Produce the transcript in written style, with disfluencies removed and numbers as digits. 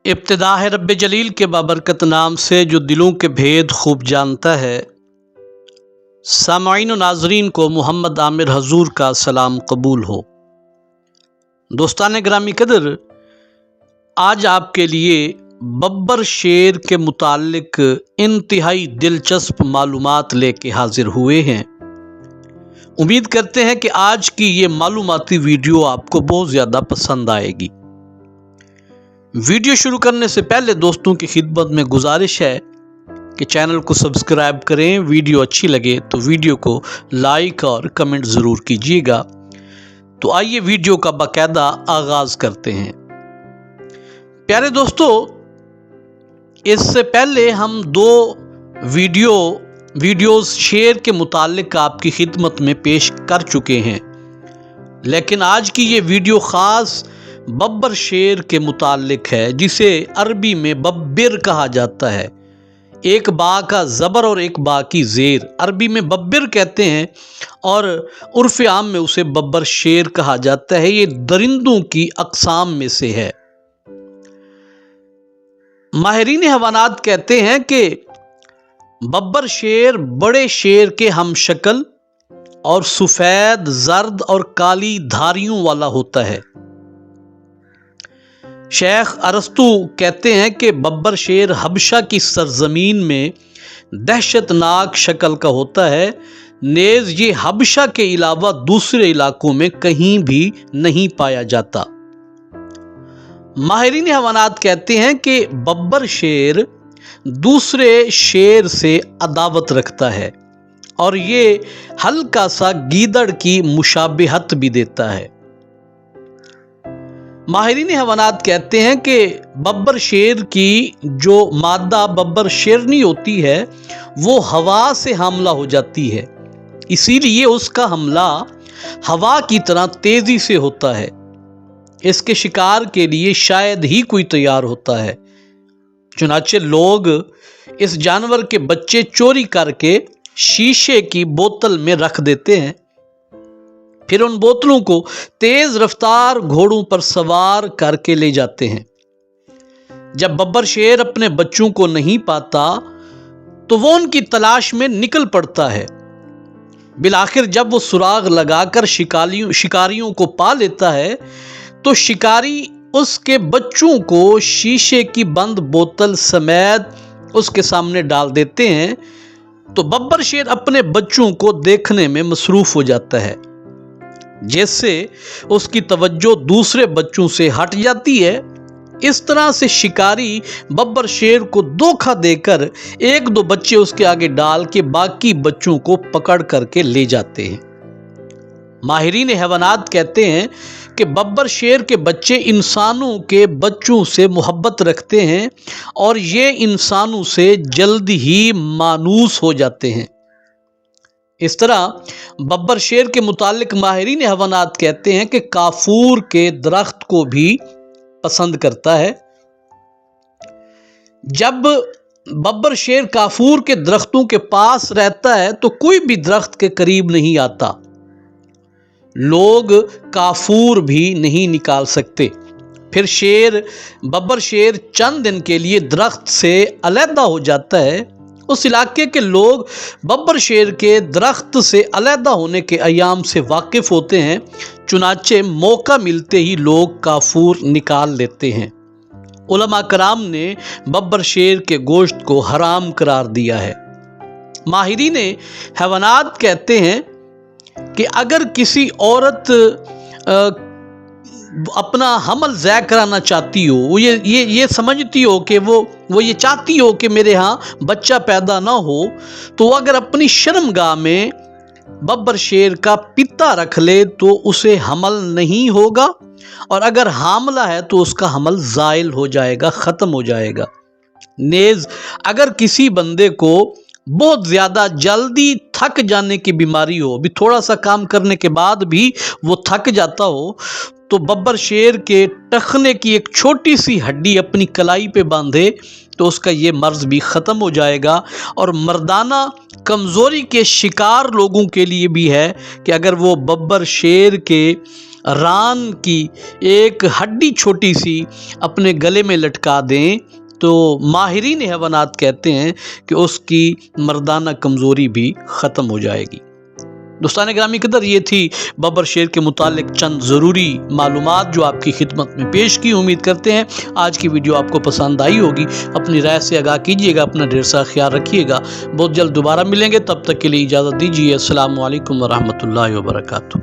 इब्तिदा है रब्बे जलील के बाबरकत नाम से जो दिलों के भेद खूब जानता है। सामाईन व नाजरीन को मोहम्मद आमिर हजूर का सलाम कबूल हो। दोस्तान ग्रामी कदर, आज आपके लिए बब्बर शेर के मुताल्लिक इंतहाई दिलचस्प मालूमात लेके हाजिर हुए हैं। उम्मीद करते हैं कि आज की ये मालूमाती वीडियो आपको बहुत ज़्यादा पसंद आएगी। वीडियो शुरू करने से पहले दोस्तों की खिदमत में गुजारिश है कि चैनल को सब्सक्राइब करें। वीडियो अच्छी लगे तो वीडियो को लाइक और कमेंट ज़रूर कीजिएगा। तो आइए वीडियो का बाकायदा आगाज़ करते हैं। प्यारे दोस्तों, इससे पहले हम दो वीडियोस शेर के मुताल्लिक आपकी खिदमत में पेश कर चुके हैं, लेकिन आज की ये वीडियो ख़ास बब्बर शेर के मुताल्लिक है, जिसे अरबी में बब्बिर कहा जाता है। एक बा का ज़बर और एक बा की ज़ेर, अरबी में बब्बिर कहते हैं और उर्फ़ आम में उसे बब्बर शेर कहा जाता है। ये दरिंदों की अक़साम में से है। माहिरीन हैवानात कहते हैं कि बब्बर शेर बड़े शेर के हम शक्ल और सफ़ेद, जर्द और काली धारियों वाला होता है। शेख अरस्तु कहते हैं कि बब्बर शेर हबशा की सरजमीन में दहशतनाक शक्ल का होता है। नेज़ ये हबशा के अलावा दूसरे इलाकों में कहीं भी नहीं पाया जाता। माहिरीन हैवानात कहते हैं कि बब्बर शेर दूसरे शेर से अदावत रखता है और ये हल्का सा गीदड़ की मुशाबिहत भी देता है। माहिरीन हैवानात कहते हैं कि बब्बर शेर की जो मादा बब्बर शेरनी होती है वो हवा से हमला हो जाती है, इसीलिए उसका हमला हवा की तरह तेज़ी से होता है। इसके शिकार के लिए शायद ही कोई तैयार होता है। चुनाचे लोग इस जानवर के बच्चे चोरी करके शीशे की बोतल में रख देते हैं, फिर उन बोतलों को तेज रफ्तार घोड़ों पर सवार करके ले जाते हैं। जब बब्बर शेर अपने बच्चों को नहीं पाता तो वो उनकी तलाश में निकल पड़ता है। बिलाखिर जब वो सुराग लगाकर शिकारियों को पा लेता है तो शिकारी उसके बच्चों को शीशे की बंद बोतल समेत उसके सामने डाल देते हैं। तो बब्बर शेर अपने बच्चों को देखने में मसरूफ हो जाता है, जिससे उसकी तवज्जो दूसरे बच्चों से हट जाती है। इस तरह से शिकारी बब्बर शेर को धोखा देकर एक दो बच्चे उसके आगे डाल के बाकी बच्चों को पकड़ करके ले जाते हैं। माहिरीन हैवानात कहते हैं कि बब्बर शेर के बच्चे इंसानों के बच्चों से मोहब्बत रखते हैं और ये इंसानों से जल्द ही मानूस हो जाते हैं। इस तरह बब्बर शेर के मुतालिक माहिरीन हैवानात कहते हैं कि काफूर के दरख्त को भी पसंद करता है। जब बब्बर शेर काफूर के दरख्तों के पास रहता है तो कोई भी दरख्त के करीब नहीं आता। लोग काफूर भी नहीं निकाल सकते। फिर बब्बर शेर चंद दिन के लिए दरख्त से अलहदा हो जाता है। उस इलाके के लोग बब्बर शेर के दरख्त से अलहदा होने के अयाम से वाकिफ़ होते हैं। चुनाचे मौका मिलते ही लोग काफूर निकाल लेते हैं। उलमा कराम ने बब्बर शेर के गोश्त को हराम करार दिया है। माहिरीन हैवानात कहते हैं कि अगर किसी औरत अपना हमल ज़ाय कराना चाहती हो, वो ये समझती हो कि वो ये चाहती हो कि मेरे यहाँ बच्चा पैदा ना हो, तो अगर अपनी शर्मगाह में बब्बर शेर का पिता रख ले तो उसे हमल नहीं होगा, और अगर हामला है तो उसका हमल ज़ाइल हो जाएगा, ख़त्म हो जाएगा। नेज़ अगर किसी बंदे को बहुत ज़्यादा जल्दी थक जाने की बीमारी हो, भी थोड़ा सा काम करने के बाद भी वो थक जाता हो, तो बब्बर शेर के टखने की एक छोटी सी हड्डी अपनी कलाई पे बांधे तो उसका ये मर्ज़ भी ख़त्म हो जाएगा। और मर्दाना कमज़ोरी के शिकार लोगों के लिए भी है कि अगर वो बब्बर शेर के ران کی ایک ہڈی چھوٹی سی اپنے گلے میں لٹکا دیں تو ماہرین حیوانات کہتے ہیں کہ اس کی مردانہ کمزوری بھی ختم ہو جائے گی۔ دوستان گرامی قدر، یہ تھی ببر شیر کے متعلق چند ضروری معلومات جو آپ کی خدمت میں پیش کی۔ امید کرتے ہیں آج کی ویڈیو آپ کو پسند آئی ہوگی۔ اپنی رائے سے آگاہ کیجیے گا، اپنا ڈھیر سارا خیال رکھیے گا۔ بہت جلد دوبارہ ملیں گے، تب تک کے لیے اجازت دیجیے۔ السلام علیکم ورحمۃ اللہ وبرکاتہ۔